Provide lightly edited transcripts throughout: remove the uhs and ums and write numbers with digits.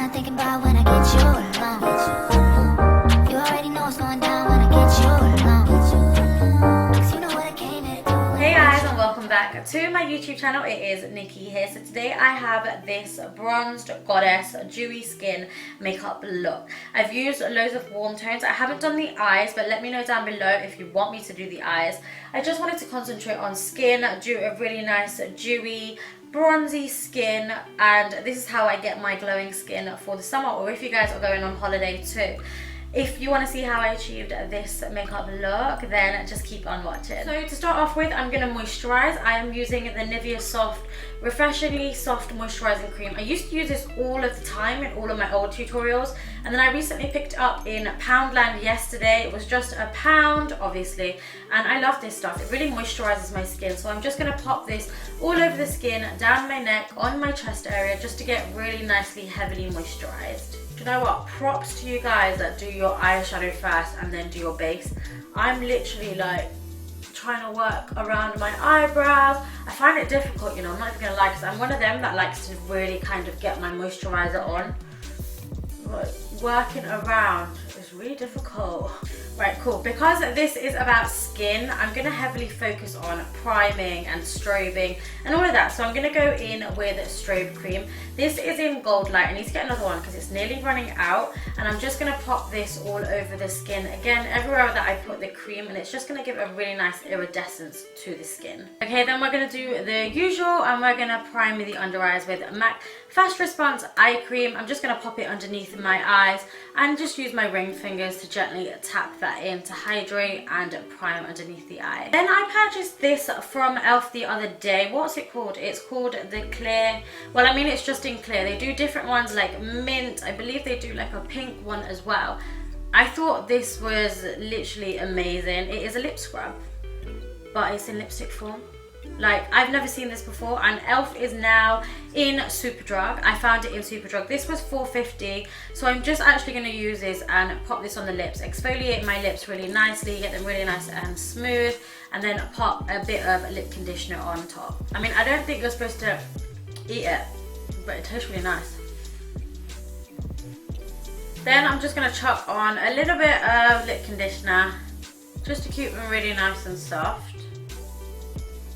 I'm thinking about when I get you alone. You already know what's going down when I get you alone. 'Cause you know what I came here to do. Hey guys, and welcome back to my YouTube channel. It is Nikki here. So today I have this bronzed goddess dewy skin makeup look. I've used loads of warm tones. I haven't done the eyes, but let me know down below if you want me to do the eyes. I just wanted to concentrate on skin, do a really nice dewy bronzy skin, and this is how I get my glowing skin for the summer, or if you guys are going on holiday too. If you want to see how I achieved this makeup look, then just keep on watching. So to start off with, I'm going to moisturize. I am using the NIVEA Soft, refreshingly soft moisturizing cream. I used to use this all of the time in all of my old tutorials, and then I recently picked it up in Poundland yesterday. It was just £1, obviously, and I love this stuff. It really moisturizes my skin, so I'm just going to pop this all over the skin, down my neck, on my chest area, just to get really nicely heavily moisturized. Do you know what? Props to you guys that do your eyeshadow first and then do your base. I'm literally like trying to work around my eyebrows. I find it difficult, you know, I'm not even gonna lie, because I'm one of them that likes to really kind of get my moisturizer on. But working around is really difficult. Right, cool. Because this is about skin, I'm going to heavily focus on priming and strobing and all of that. So I'm going to go in with Strobe Cream. This is in Gold Light. I need to get another one because it's nearly running out. And I'm just going to pop this all over the skin. Again, everywhere that I put the cream, and it's just going to give a really nice iridescence to the skin. Okay, then we're going to do the usual, and we're going to prime the under eyes with MAC Fast Response Eye Cream. I'm just going to pop it underneath my eyes and just use my ring fingers to gently tap that in to hydrate and prime underneath the eye. Then I purchased this from e.l.f. the other day. What's it called? It's called the Clear. Well, I mean, it's just in clear. They do different ones like mint. I believe they do like a pink one as well. I thought this was literally amazing. It is a lip scrub, but it's in lipstick form. Like, I've never seen this before, and e.l.f. is now in Superdrug. I found it in Superdrug. This was $4.50, so I'm just actually going to use this and pop this on the lips, exfoliate my lips really nicely, get them really nice and smooth, and then pop a bit of lip conditioner on top. I mean, I don't think you're supposed to eat it, but it tastes really nice. Then I'm just going to chuck on a little bit of lip conditioner just to keep them really nice and soft.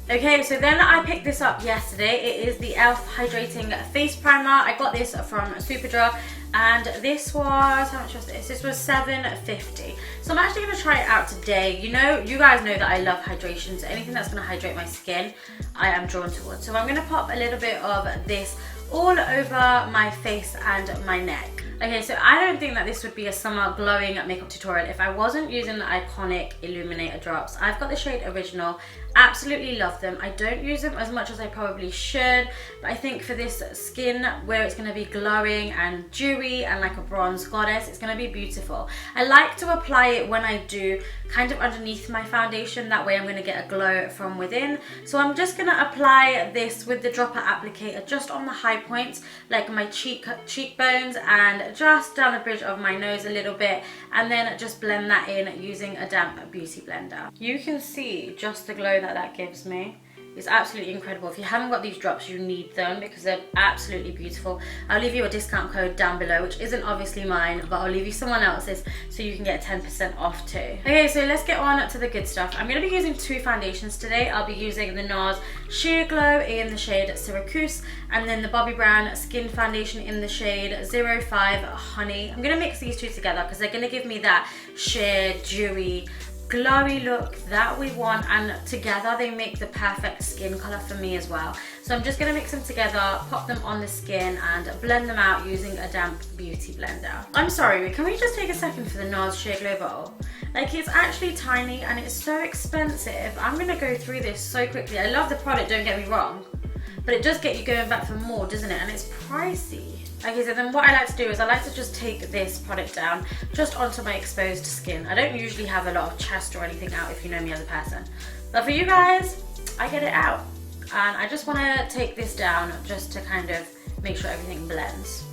Okay, so then I picked this up yesterday. It is the e.l.f. Hydrating Face Primer. I got this from Superdrug, and this was, how much was this? This was $7.50. So I'm actually going to try it out today. You know, you guys know that I love hydration, so anything that's going to hydrate my skin, I am drawn towards. So I'm going to pop a little bit of this all over my face and my neck. Okay, so I don't think that this would be a summer glowing makeup tutorial if I wasn't using the iconic Illuminator drops. I've got the shade Original. Absolutely love them. I don't use them as much as I probably should, but I think for this skin where it's going to be glowing and dewy and like a bronze goddess, it's going to be beautiful. I like to apply it when I do kind of underneath my foundation. That way I'm going to get a glow from within. So I'm just going to apply this with the dropper applicator just on the high points, like my cheekbones, and just down the bridge of my nose a little bit, and then just blend that in using a damp beauty blender. You can see just the glow that gives me. It's absolutely incredible. If you haven't got these drops, you need them because they're absolutely beautiful. I'll leave you a discount code down below, which isn't obviously mine, but I'll leave you someone else's so you can get 10% off too. Okay, so let's get on to the good stuff. I'm going to be using two foundations today. I'll be using the NARS Sheer Glow in the shade Syracuse, and then the BOBBI BROWN Skin Foundation in the shade 05 Honey. I'm going to mix these two together because they're going to give me that sheer, dewy, glowy look that we want, and together they make the perfect skin color for me as well. So I'm just going to mix them together, pop them on the skin, and blend them out using a damp beauty blender. I'm sorry, can we just take a second for the NARS Sheer Glow bottle? Like, it's actually tiny and it's so expensive. I'm going to go through this so quickly. I love the product, don't get me wrong, but it does get you going back for more, doesn't it? And it's pricey. Okay, so then what I like to do is I like to just take this product down just onto my exposed skin. I don't usually have a lot of chest or anything out if you know me as a person. But for you guys, I get it out. And I just want to take this down just to kind of make sure everything blends.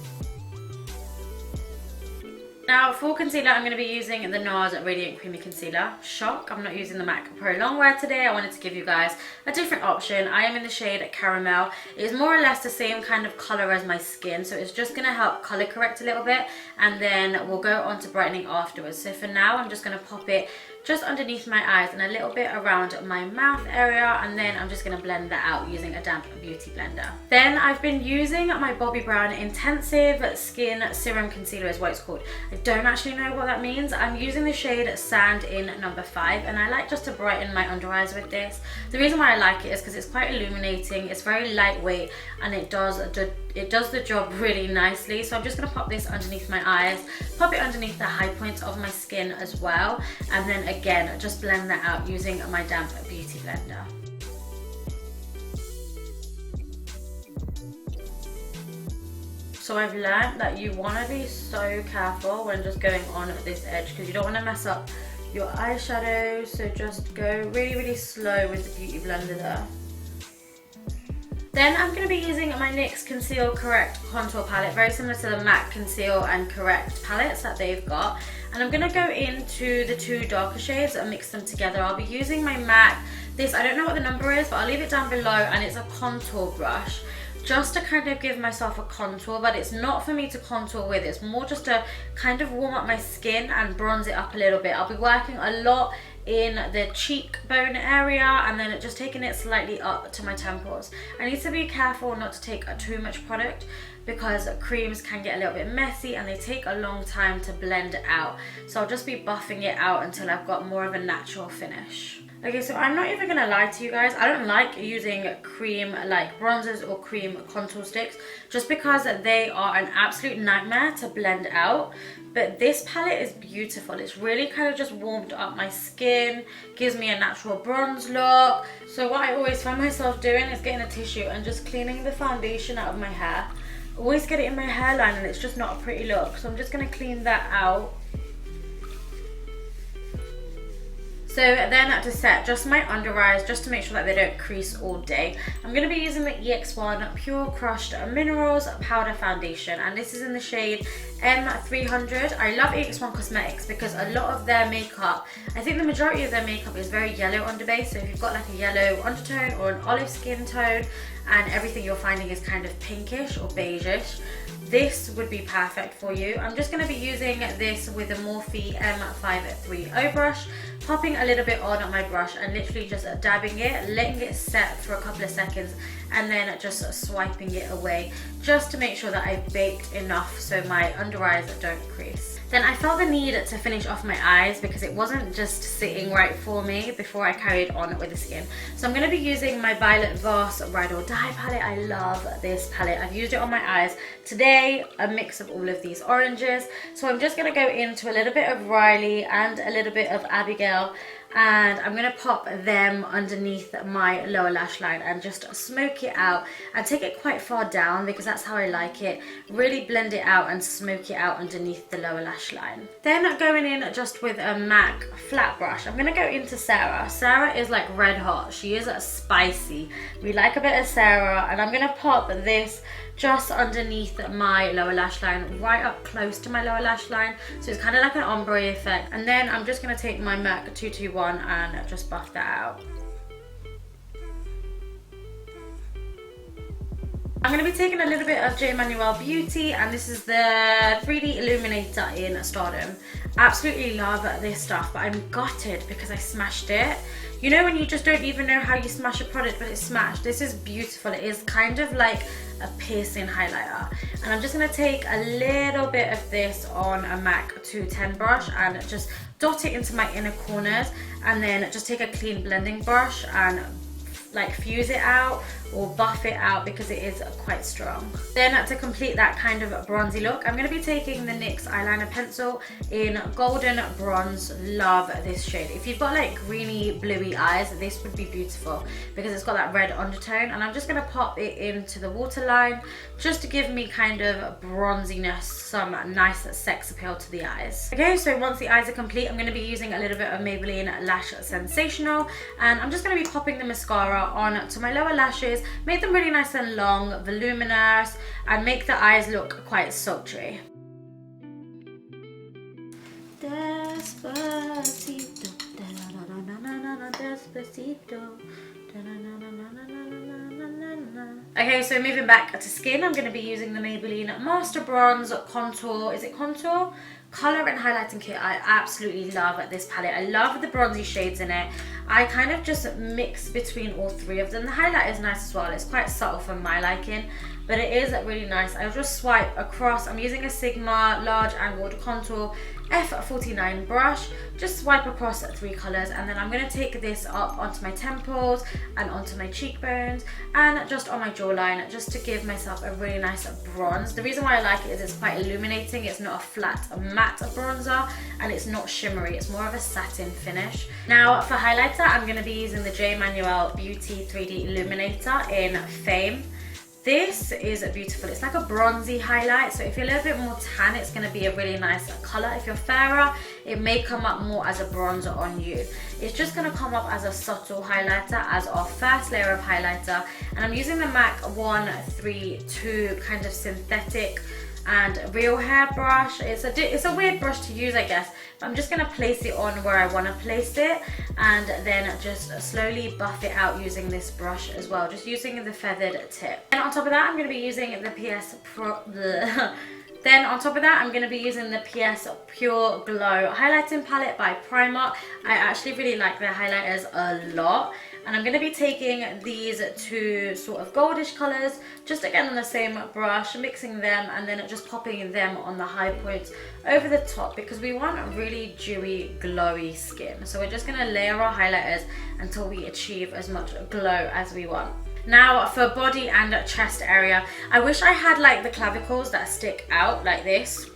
Now for concealer, I'm going to be using the NARS Radiant Creamy Concealer. Shock, I'm not using the MAC Pro Longwear today. I wanted to give you guys a different option. I am in the shade Caramel. It is more or less the same kind of colour as my skin, so it's just going to help colour correct a little bit, and then we'll go on to brightening afterwards. So for now, I'm just going to pop it just underneath my eyes and a little bit around my mouth area, and then I'm just going to blend that out using a damp beauty blender. Then I've been using my BOBBI BROWN Intensive Skin Serum Concealer is what it's called. I don't actually know what that means. I'm using the shade Sand in number 5, and I like just to brighten my under eyes with this. The reason why I like it is because it's quite illuminating, it's very lightweight, and it does the job really nicely. So I'm just going to pop this underneath my eyes, pop it underneath the high points of my skin as well, and then again just blend that out using my damp beauty blender. So I've learned that you want to be so careful when just going on this edge, because you don't want to mess up your eyeshadow, so just go really slow with the beauty blender there. Then I'm going to be using my NYX Conceal Correct Contour Palette, very similar to the MAC Conceal and Correct palettes that they've got. And I'm going to go into the two darker shades and mix them together. I'll be using my MAC, this, I don't know what the number is, but I'll leave it down below, and it's a contour brush. Just to kind of give myself a contour, but it's not for me to contour with, it's more just to kind of warm up my skin and bronze it up a little bit. I'll be working a lot in the cheekbone area and then just taking it slightly up to my temples. I need to be careful not to take too much product, because creams can get a little bit messy and they take a long time to blend out. So I'll just be buffing it out until I've got more of a natural finish. Okay, so I'm not even gonna lie to you guys, I don't like using cream like bronzers or cream contour sticks, just because they are an absolute nightmare to blend out. But this palette is beautiful. It's really kind of just warmed up my skin, gives me a natural bronze look. So what I always find myself doing is getting a tissue and just cleaning the foundation out of my hair. Always get it in my hairline and it's just not a pretty look, so I'm just gonna clean that out. So then to set just my under eyes, just to make sure that they don't crease all day, I'm going to be using the EX1 Pure Crushed Minerals Powder Foundation, and this is in the shade M300. I love EX1 Cosmetics because a lot of their makeup, I think the majority of their makeup is very yellow underbase, so if you've got like a yellow undertone or an olive skin tone and everything you're finding is kind of pinkish or beigeish, this would be perfect for you. I'm just going to be using this with a Morphe M530 brush, popping a little bit on my brush and literally just dabbing it, letting it set for a couple of seconds, and then just swiping it away, just to make sure that I've baked enough so my under eyes don't crease. Then I felt the need to finish off my eyes because it wasn't just sitting right for me before I carried on with the skin. So I'm going to be using my Violet Voss Ride or Die palette. I love this palette. I've used it on my eyes today, a mix of all of these oranges. So I'm just going to go into a little bit of Riley and a little bit of Abigail, and I'm going to pop them underneath my lower lash line and just smoke it out and take it quite far down because that's how I like it. Really blend it out and smoke it out underneath the lower lash line. Then going in just with a MAC flat brush, I'm going to go into Sarah. Sarah is like red hot. She is spicy. We like a bit of Sarah, and I'm going to pop this just underneath my lower lash line, right up close to my lower lash line, so it's kind of like an ombre effect. And then I'm just going to take my MAC 221 and just buff that out. I'm going to be taking a little bit of Manuel Beauty, and this is the 3D Illuminator in Stardom. Absolutely love this stuff, but I'm gutted because I smashed it. You know when you just don't even know how you smash a product but it's smashed? This is beautiful. It is kind of like a piercing highlighter, and I'm just going to take a little bit of this on a MAC 210 brush and just dot it into my inner corners, and then just take a clean blending brush and like fuse it out or buff it out because it is quite strong. Then to complete that kind of bronzy look, I'm going to be taking the NYX eyeliner pencil in Golden Bronze. Love this shade. If you've got like greeny bluey eyes, this would be beautiful because it's got that red undertone, and I'm just going to pop it into the waterline just to give me kind of bronziness, some nice sex appeal to the eyes. Okay, so once the eyes are complete, I'm going to be using a little bit of Maybelline Lash Sensational, and I'm just going to be popping the mascara on to my lower lashes, make them really nice and long, voluminous, and make the eyes look quite sultry. Despacito. Despacito. Okay, so moving back to skin, I'm going to be using the Maybelline Master Bronze Contour. Is it Contour? Color and highlighting kit. I absolutely love this palette. I love the bronzy shades in it. I kind of just mix between all three of them. The highlight is nice as well. It's quite subtle for my liking, but it is really nice. I'll just swipe across. I'm using a Sigma large angled contour F49 brush. Just swipe across 3 colors, and then I'm going to take this up onto my temples and onto my cheekbones and just on my jawline, just to give myself a really nice bronze. The reason why I like it is it's quite illuminating. It's not a flat matte bronzer, and it's not shimmery. It's more of a satin finish. Now for highlighter, I'm going to be using the Manuel Beauty 3D Illuminator in Fame. This is beautiful. It's like a bronzy highlight, so if you're a little bit more tan, it's going to be a really nice color. If you're fairer, it may come up more as a bronzer on you. It's just going to come up as a subtle highlighter, as our first layer of highlighter. And I'm using the MAC 132 kind of synthetic and real hair brush. It's a weird brush to use, I guess, but I'm just going to place it on where I want to place it, and then just slowly buff it out using this brush as well, just using the feathered tip. And on top of that, I'm going to be using the PS Pure Glow Highlighting Palette by Primark. I actually really like their highlighters a lot. And I'm going to be taking these 2 sort of goldish colors, just again on the same brush, mixing them, and then just popping them on the high points over the top, because we want a really dewy, glowy skin. So we're just going to layer our highlighters until we achieve as much glow as we want. Now for body and chest area, I wish I had like the clavicles that stick out like this,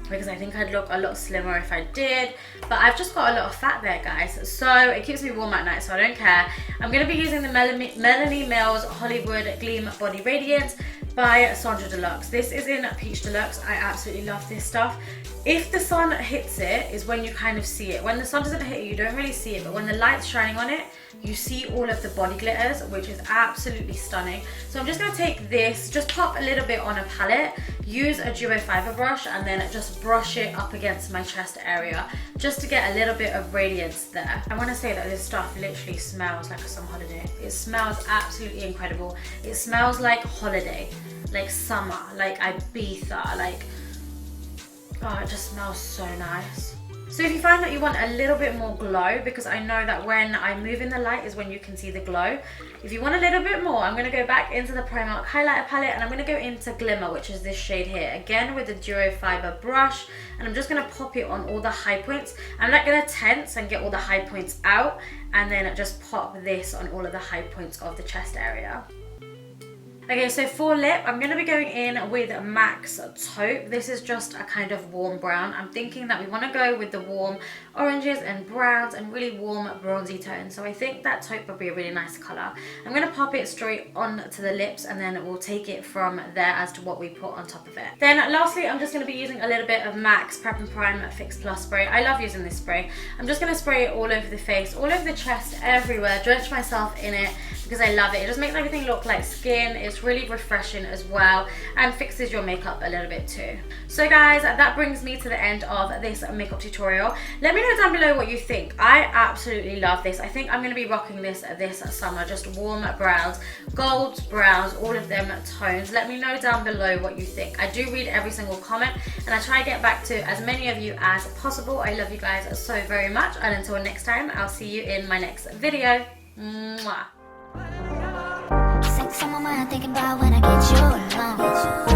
because I think I'd look a lot slimmer if I did, but I've just got a lot of fat there, guys, so it keeps me warm at night, so I don't care. I'm going to be using the MELANIE MILLS Hollywood Gleam Body Radiance by Sondra Deluxe. This is in Peach Deluxe. I absolutely love this stuff. If the sun hits it is when you kind of see it. When the sun doesn't hit it, you don't really see it, but when the light's shining on it, you see all of the body glitters, which is absolutely stunning. So I'm just going to take this, just pop a little bit on a palette, use a duo fiber brush, and then just brush it up against my chest area, just to get a little bit of radiance there. I want to say that this stuff literally smells like a summer holiday. It smells absolutely incredible. It smells like holiday, like summer, like Ibiza, like, oh, it just smells so nice. So if you find that you want a little bit more glow, because I know that when I move in the light is when you can see the glow. If you want a little bit more, I'm going to go back into the Primark highlighter palette, and I'm going to go into Glimmer, which is this shade here. Again with the duo fiber brush, and I'm just going to pop it on all the high points. I'm not going to tense and get all the high points out, and then just pop this on all of the high points of the chest area. Okay, so for lip, I'm going to be going in with MAC's Taupe. This is just a kind of warm brown. I'm thinking that we want to go with the warm oranges and browns and really warm bronzy tones. So I think that taupe would be a really nice colour. I'm going to pop it straight onto the lips, and then we'll take it from there as to what we put on top of it. Then lastly, I'm just going to be using a little bit of MAC's Prep and Prime Fix Plus spray. I love using this spray. I'm just going to spray it all over the face, all over the chest, everywhere. Drench myself in it because I love it. It just makes everything look like skin. It's really refreshing as well, and fixes your makeup a little bit too. So guys, that brings me to the end of this makeup tutorial. Let me know down below what you think. I absolutely love this. I think I'm going to be rocking this summer. Just warm browns, golds, browns, all of them tones. Let me know down below what you think. I do read every single comment, and I try to get back to as many of you as possible. I love you guys so very much, and until next time, I'll see you in my next video. Mwah. Sex on my mind, thinking about when I get you alone.